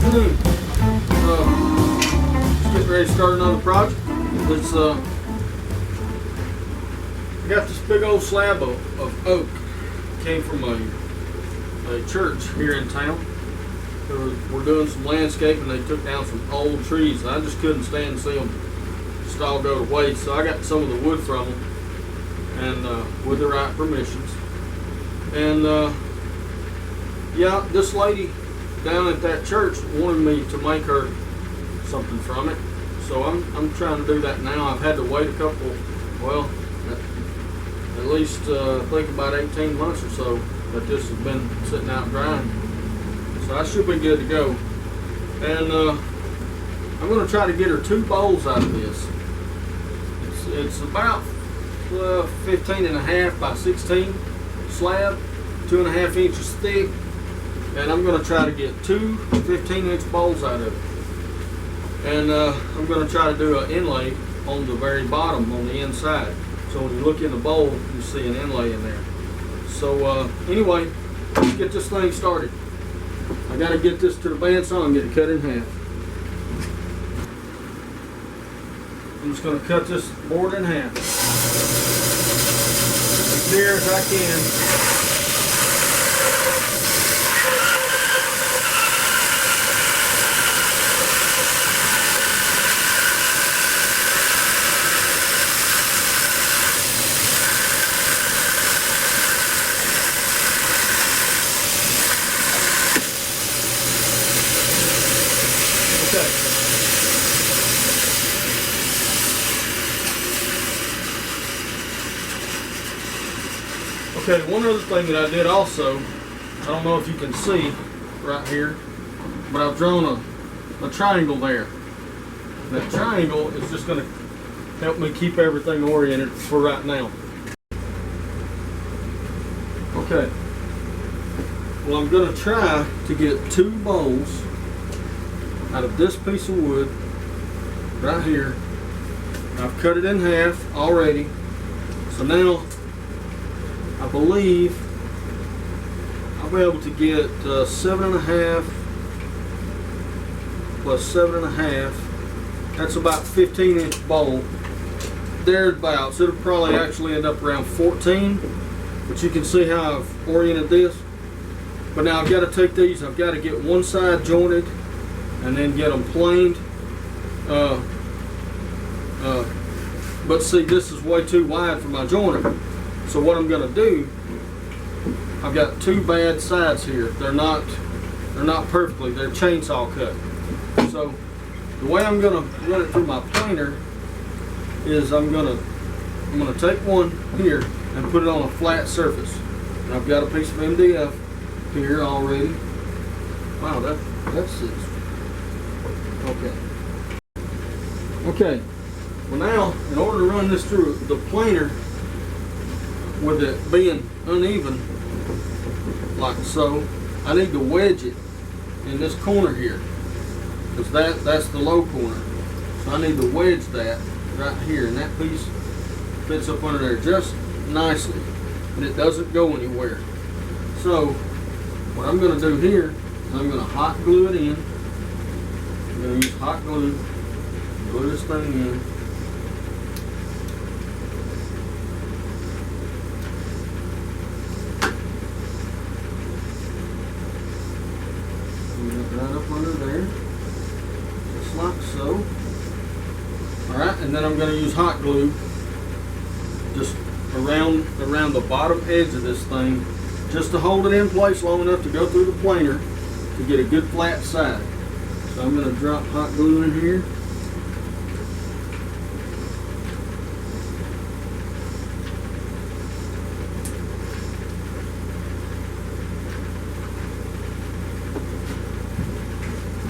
afternoon. Just getting ready to start another project. It's I got this big old slab of oak. Came from a church here in town. We're doing some landscaping. They took down some old trees. I just couldn't stand to see them just all go to waste. So I got some of the wood from them, and with the right permissions. And yeah, this lady down at that church wanted me to make her something from it, so I'm trying to do that now. I've had to wait a couple, well, at least I think about 18 months or so that this has been sitting out drying, so I should be good to go. And I'm going to try to get her 2 bowls out of this. It's about 15.5 by 16 slab, 2.5 inches thick. And I'm going to try to get 2 15-inch bowls out of it. And I'm going to try to do an inlay on the very bottom on the inside. So when you look in the bowl, you see an inlay in there. So anyway, let's get this thing started. I got to get this to the bandsaw and get it cut in half. I'm just going to cut this board in half as clear as I can. Okay, one other thing that I did also, I don't know if you can see right here, but I've drawn a triangle there. And that triangle is just going to help me keep everything oriented for right now. Okay, well, I'm going to try to get 2 bowls out of this piece of wood right here. I've cut it in half already, so now I believe I'll be able to get 7.5 plus 7.5. That's about 15-inch bowl. Thereabouts. It'll probably actually end up around 14. But you can see how I've oriented this. But now I've got to take these. I've got to get one side jointed and then get them planed. But see, this is way too wide for my joiner. So what I'm going to do, I've got 2 bad sides here. They're not perfectly. They're chainsaw cut. So the way I'm going to run it through my planer is I'm going to take one here and put it on a flat surface. And I've got a piece of MDF here already. Wow, that's it. Okay. Well, now in order to run this through the planer, with it being uneven like so, I need to wedge it in this corner here, because that's the low corner. So I need to wedge that right here, and that piece fits up under there just nicely, and it doesn't go anywhere. So what I'm going to do here is I'm going to hot glue it in. I'm going to use hot glue, glue this thing in. Right up under there, just like so. Alright, and then I'm going to use hot glue just around the bottom edge of this thing, just to hold it in place long enough to go through the planer to get a good flat side. So I'm going to drop hot glue in here.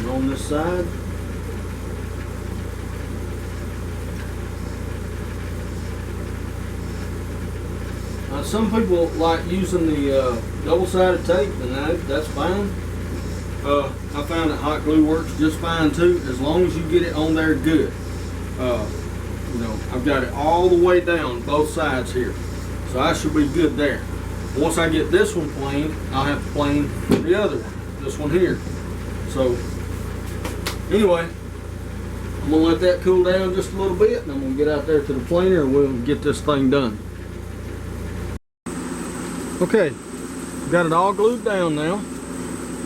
On this side. Some people like using the double-sided tape, and that's fine. I found that hot glue works just fine too, as long as you get it on there good. You know, I've got it all the way down both sides here, so I should be good there. Once I get this one planed, I'll have to plane the other one, this one here. So Anyway, I'm gonna let that cool down just a little bit, and I'm gonna get out there to the planer and we'll get this thing done. Okay, got it all glued down now,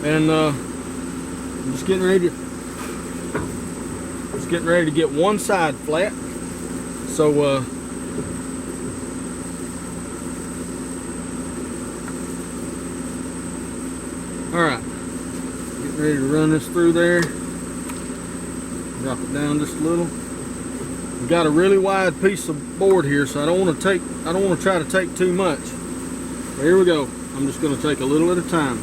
and I'm just getting ready to get one side flat. So all right, getting ready to run this through there. Drop it down just a little. We've got a really wide piece of board here, so I don't want to try to take too much. But here we go. I'm just going to take a little at a time.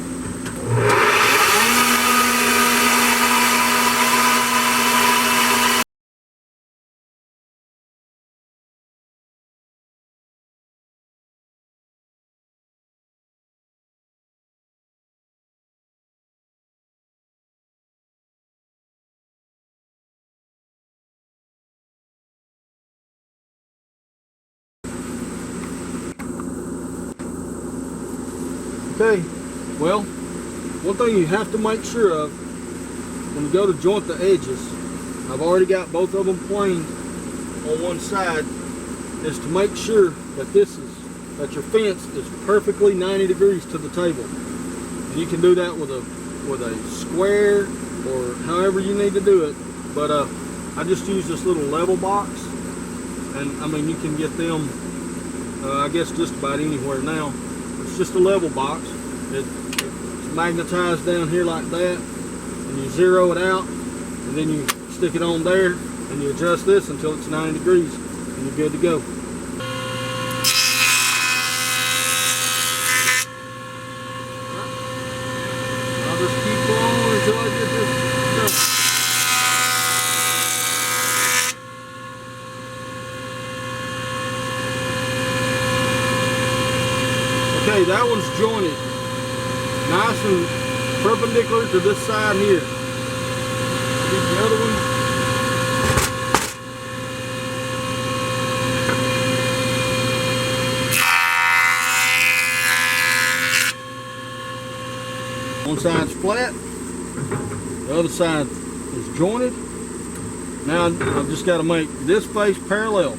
Okay, well, one thing you have to make sure of when you go to joint the edges, I've already got both of them planed on one side, is to make sure that your fence is perfectly 90 degrees to the table. And you can do that with a square or however you need to do it. But I just use this little level box, and I mean you can get them I guess just about anywhere now. It's just a level box. It's magnetized down here like that, and you zero it out, and then you stick it on there, and you adjust this until it's 90 degrees, and you're good to go. I'll just keep going until I get this done. Okay, that one's jointed nice and perpendicular to this side here. Get the other one. One side's flat, the other side is jointed. Now I've just got to make this face parallel.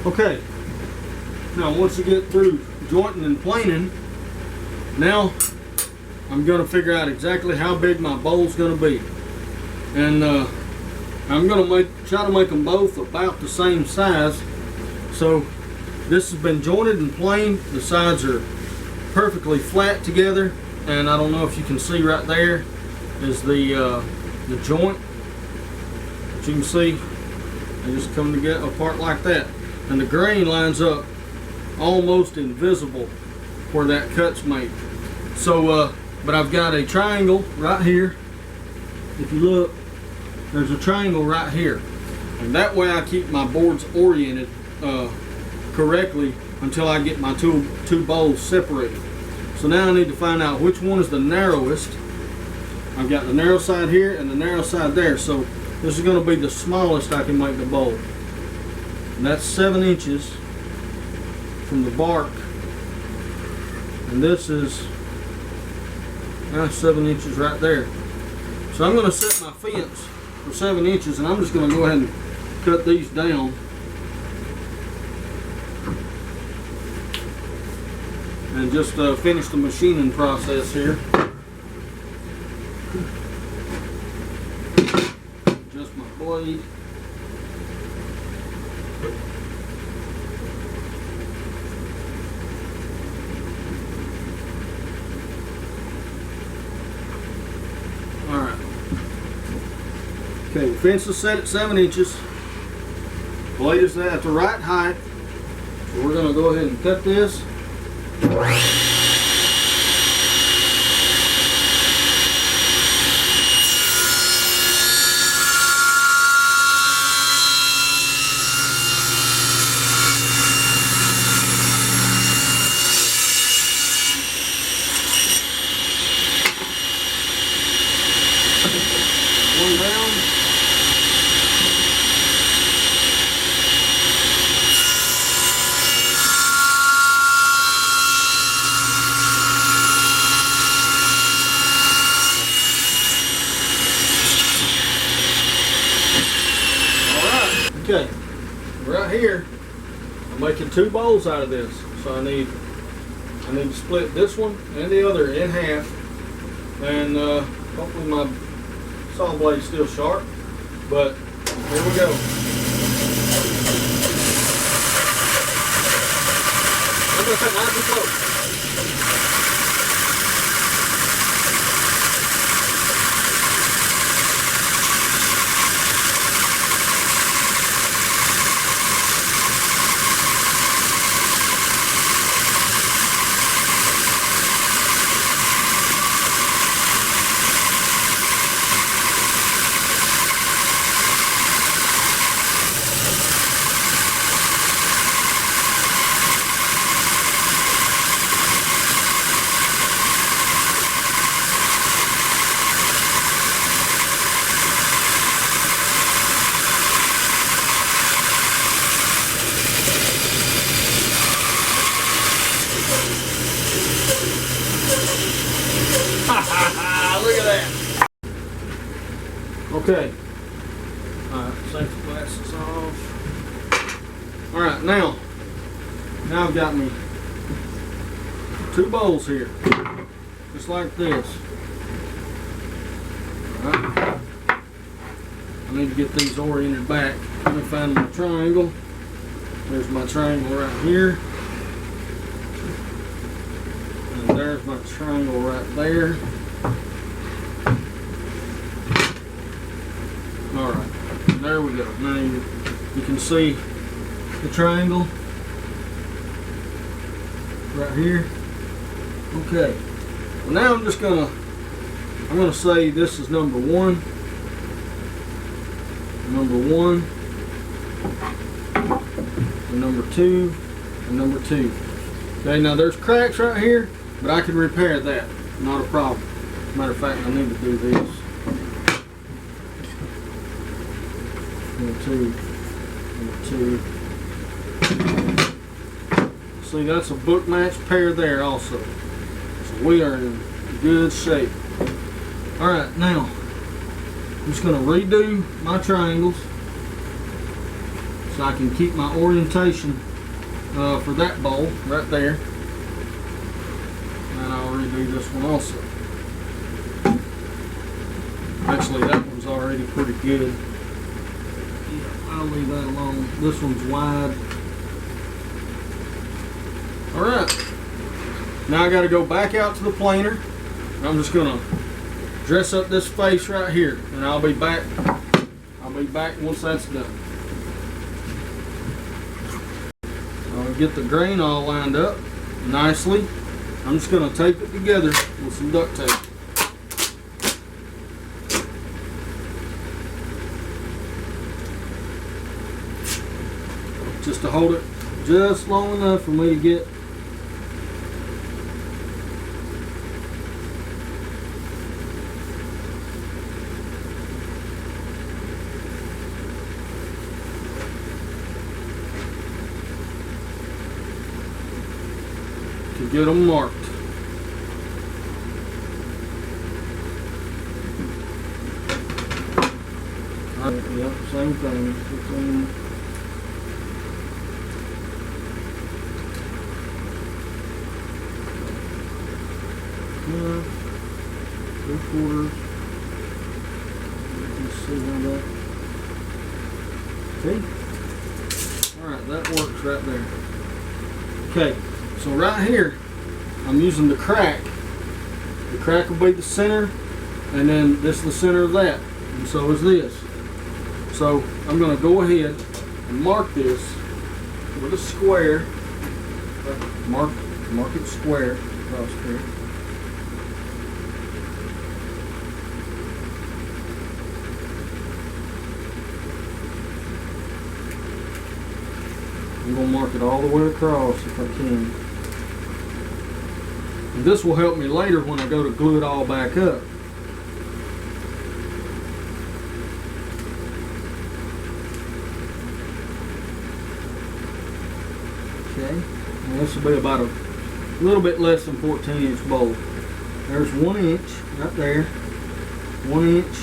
Okay, now once you get through jointing and planing, now I'm going to figure out exactly how big my bowl's going to be. And I'm going to try to make them both about the same size. So this has been jointed and planed. The sides are perfectly flat together, and I don't know if you can see right there is the joint. But you can see they just come together apart like that. And the grain lines up almost invisible where that cut's made. So, but I've got a triangle right here. If you look, there's a triangle right here. And that way I keep my boards oriented correctly until I get my two bowls separated. So now I need to find out which one is the narrowest. I've got the narrow side here and the narrow side there. So this is going to be the smallest I can make the bowl. And that's 7 inches from the bark, and this is 7 inches right there. So I'm going to set my fence for 7 inches, and I'm just going to go ahead and cut these down. And just finish the machining process here. Adjust my blade. Okay, the fence is set at 7 inches. Blade is at the right height. So we're going to go ahead and cut this. on down. Okay, right here, I'm making 2 bowls out of this. So I need to split this one and the other in half, and hopefully my saw blade's still sharp. But here we go. I'm gonna cut nice and close. Look at that. Okay. Alright, take the glasses off. Alright, now I've got me 2 bowls here. Just like this. Alright. I need to get these oriented back. Let me find my triangle. There's my triangle right here. And there's my triangle right there. Alright, there we go. Now you can see the triangle right here. Okay, well now I'm gonna say this is number 1, and number 2, and number 2. Okay, now there's cracks right here, but I can repair that, not a problem. Matter of fact, I need to do this. Number 2. See, that's a book match pair there also. So we are in good shape. Alright, now I'm just going to redo my triangles so I can keep my orientation for that bowl right there. And I'll redo this one also. Actually, that one's already pretty good. I'll leave that alone. This one's wide. Alright. Now I got to go back out to the planer. I'm just going to dress up this face right here. And I'll be back once that's done. I'll get the grain all lined up nicely. I'm just going to tape it together with some duct tape. Just to hold it just long enough for me to get them marked. Yep, same thing. Three-quarters. Let's see how that. Okay. Alright, that works right there. Okay, so right here, I'm using the crack. The crack will be the center, and then this is the center of that. And so is this. So I'm going to go ahead and mark this with a square. Mark it square across here. I'm going to mark it all the way across if I can. And this will help me later when I go to glue it all back up. Okay, and this will be about a little bit less than 14-inch bowl. There's 1 inch right there. 1 inch,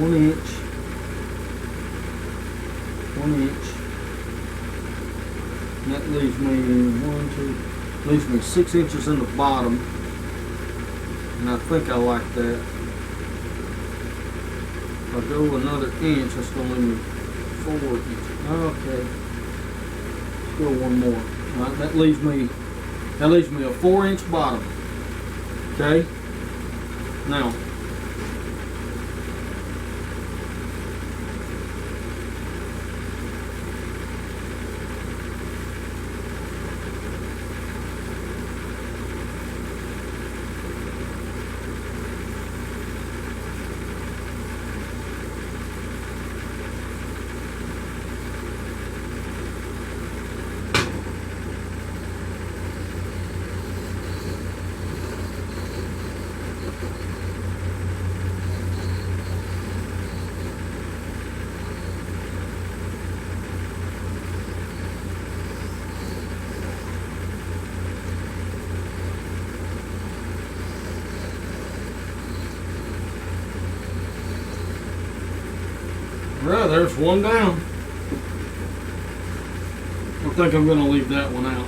1 inch, 1 inch. And that leaves me leaves me 6 inches in the bottom. And I think I like that. If I go another inch, that's going to leave me 4 inches. Okay. Let's go one more. All right, that leaves me a 4-inch bottom. Okay. Now, right, there's one down. I think I'm going to leave that one out.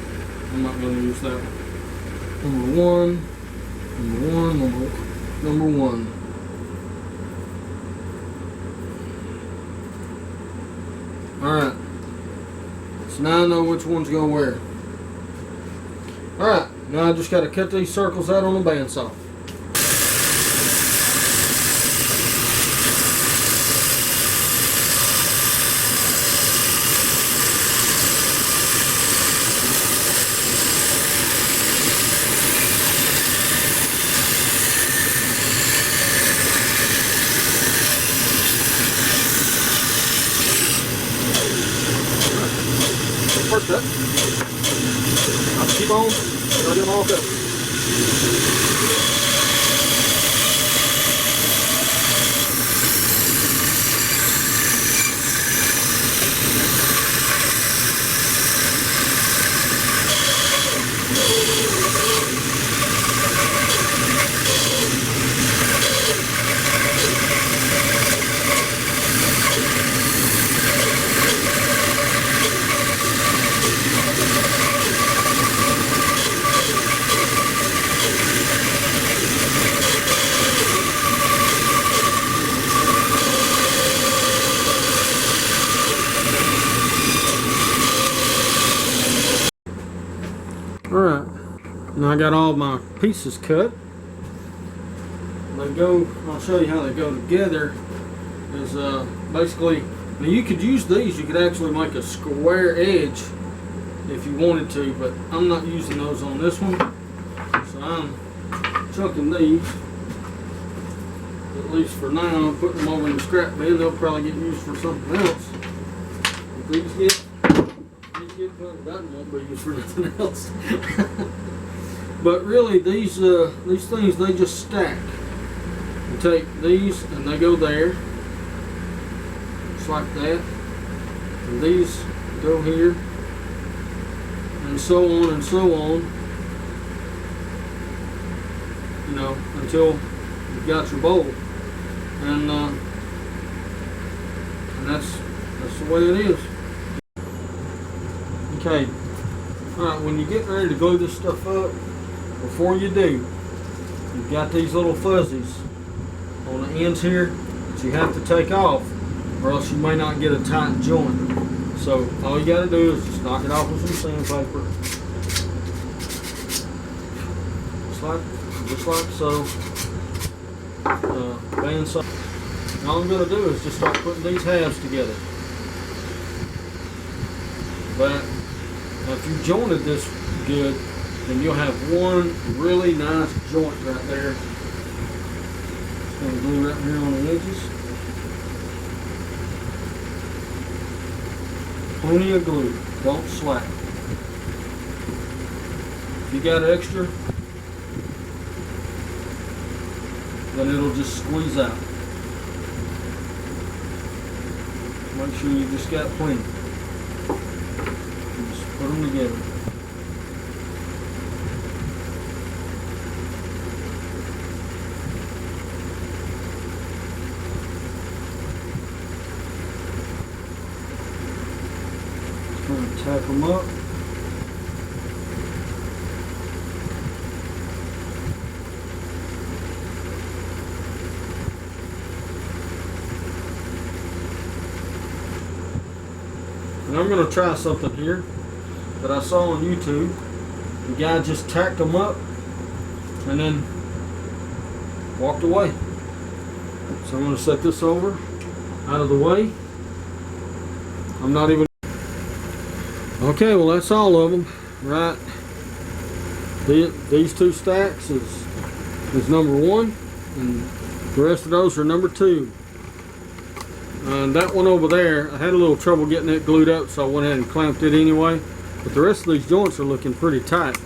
I'm not going to use that one. Number one, number one. Alright. So now I know which one's going to wear. Alright, now I just got to cut these circles out on the bandsaw. First cut. I'll keep on. I'll get them all cut. Alright, now I got all my pieces cut. They go, I'll show you how they go together. Is basically, now you could use these, you could actually make a square edge if you wanted to, but I'm not using those on this one. So I'm chunking these, at least for now. I'm putting them over in the scrap bin. They'll probably get used for something else. If these get that won't be used for nothing else. But really, these things, they just stack. You take these and they go there, just like that. And these go here, and so on and so on. You know, until you've got your bowl, and that's the way it is. Okay, alright, when you get ready to glue this stuff up, before you do, you've got these little fuzzies on the ends here that you have to take off, or else you may not get a tight joint. So all you got to do is just knock it off with some sandpaper, just like so. Bandsaw. And all I'm going to do is just start putting these halves together. But if you jointed this good, then you'll have one really nice joint right there. Just going to glue right here on the edges. Plenty of glue. Don't slack. If you got extra, then it'll just squeeze out. Make sure you just got plenty. Put them together. Just kind of tack them up. And I'm going to try something here that I saw on YouTube. The guy just tacked them up and then walked away. So I'm going to set this over, out of the way. I'm not even... Okay, well that's all of them, right? These two stacks is number 1, and the rest of those are number 2. And that one over there, I had a little trouble getting it glued up, so I went ahead and clamped it anyway. But the rest of these joints are looking pretty tight.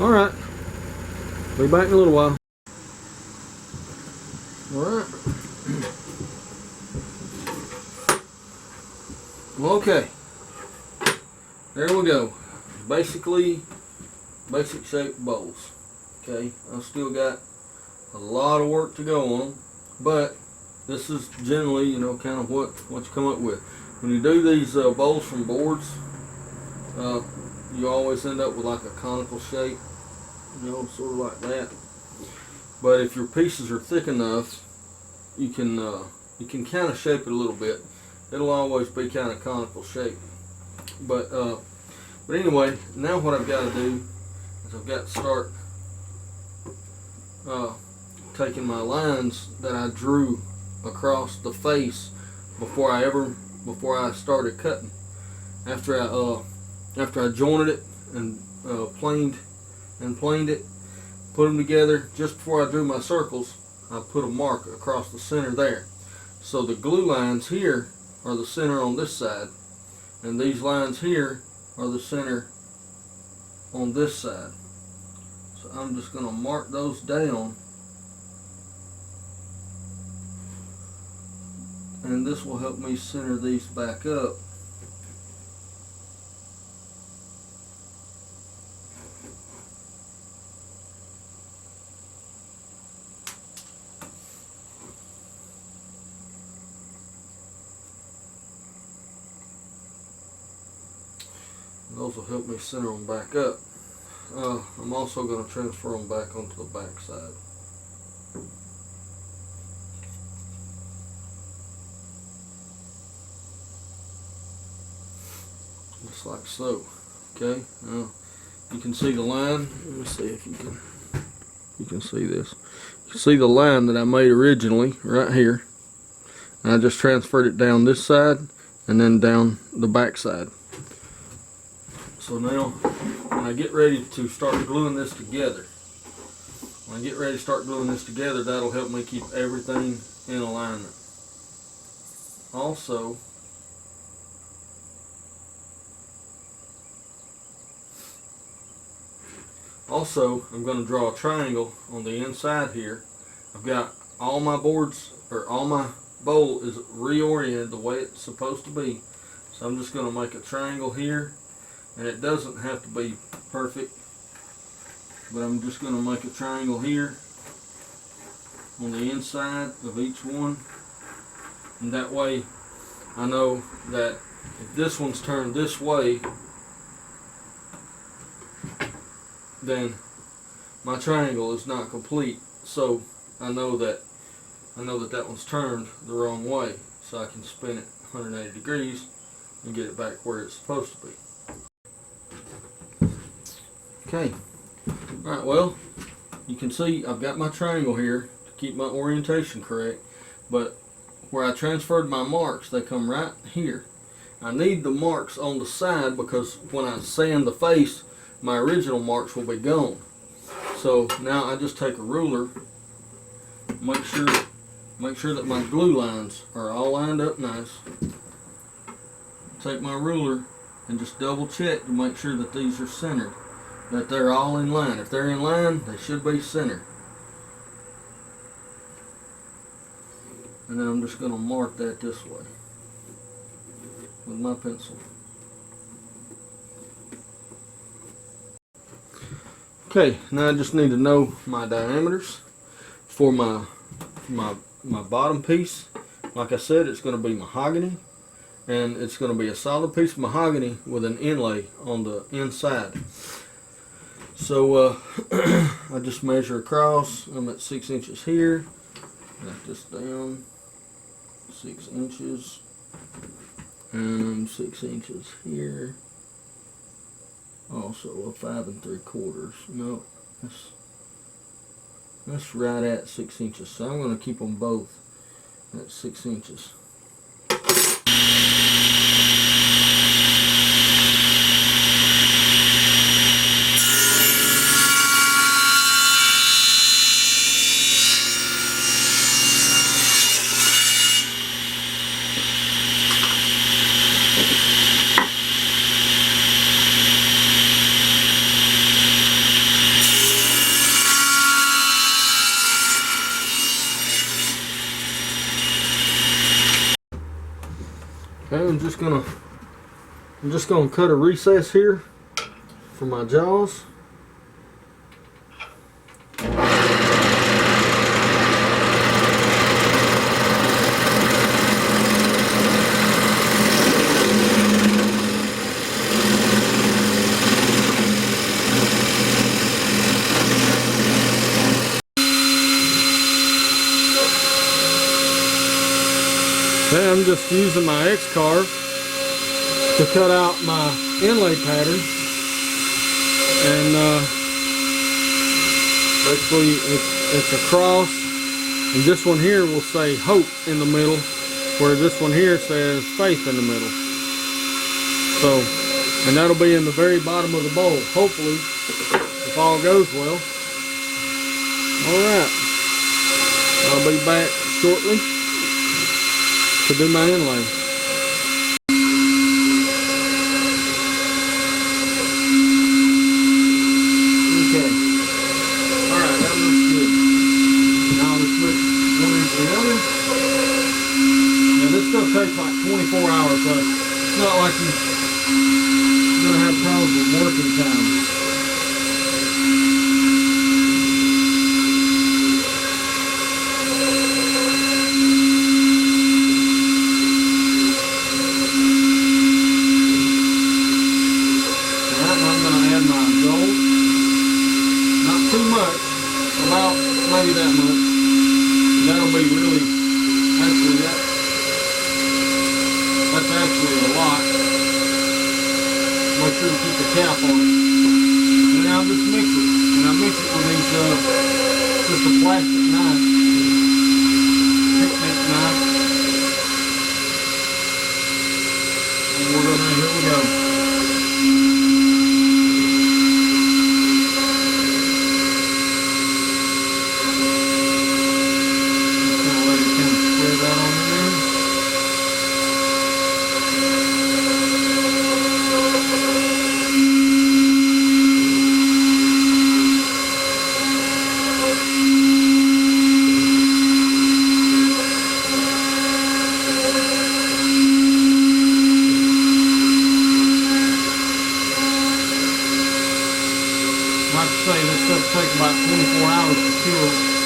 Alright, be back in a little while. Alright. Okay. There we go. Basically, basic shaped bowls. Okay, I've still got a lot of work to go on them, but this is generally, you know, kind of what you come up with. When you do these bowls from boards, you always end up with like a conical shape, you know, sort of like that. But if your pieces are thick enough, you can kind of shape it a little bit. It'll always be kind of conical shape. But anyway, now what I've got to do is I've got to start taking my lines that I drew across the face before I started cutting. After I jointed it and planed it, put them together. Just before I drew my circles, I put a mark across the center there. So the glue lines here are the center on this side, and these lines here are the center on this side. So I'm just going to mark those down, and this will help me center these back up. Those will help me center them back up. I'm also going to transfer them back onto the back side. Just like so. Okay, now you can see the line. Let me see if you can see this. You can see the line that I made originally right here. And I just transferred it down this side and then down the back side. So now, when I get ready to start gluing this together, that'll help me keep everything in alignment. Also, I'm going to draw a triangle on the inside here. I've got all my boards, or all my bowl is reoriented the way it's supposed to be. So I'm just going to make a triangle here. And it doesn't have to be perfect, but I'm just going to make a triangle here on the inside of each one, and that way I know that if this one's turned this way, then my triangle is not complete. So I know that that one's turned the wrong way, so I can spin it 180 degrees and get it back where it's supposed to be. Okay, alright, well, you can see I've got my triangle here to keep my orientation correct, but where I transferred my marks, they come right here. I need the marks on the side because when I sand the face, my original marks will be gone. So now I just take a ruler, make sure that my glue lines are all lined up nice. Take my ruler and just double check to make sure that these are centered, that they're all in line. If they're in line, they should be centered. And then I'm just going to mark that this way with my pencil. Okay, now I just need to know my diameters for my bottom piece. Like I said, it's going to be mahogany, and it's going to be a solid piece of mahogany with an inlay on the inside. So I just measure across. I'm at 6 inches here. Write this down. 6 inches, and 6 inches here. Also a 5 3/4. No, that's right at 6 inches. So I'm going to keep them both at 6 inches. Okay, I'm just gonna cut a recess here for my jaws. Okay, I'm just using my X-carve to cut out my inlay pattern, and basically it's a cross, and this one here will say hope in the middle, where this one here says faith in the middle. So, and that'll be in the very bottom of the bowl, hopefully, if all goes well. Alright, I'll be back shortly to do my inlay. Okay. Alright, that looks good. Now let's put one into the other. Now this stuff takes like 24 hours, so it's not like you're gonna have problems with working time. About maybe that much. That'll be really, actually that's actually a lot. Make sure to keep the cap on it. And now just mix it. And I mix it with these, just a plastic knife. Picnic knife. And we're gonna, here we go. Like I say, this stuff takes about 24 hours to cure.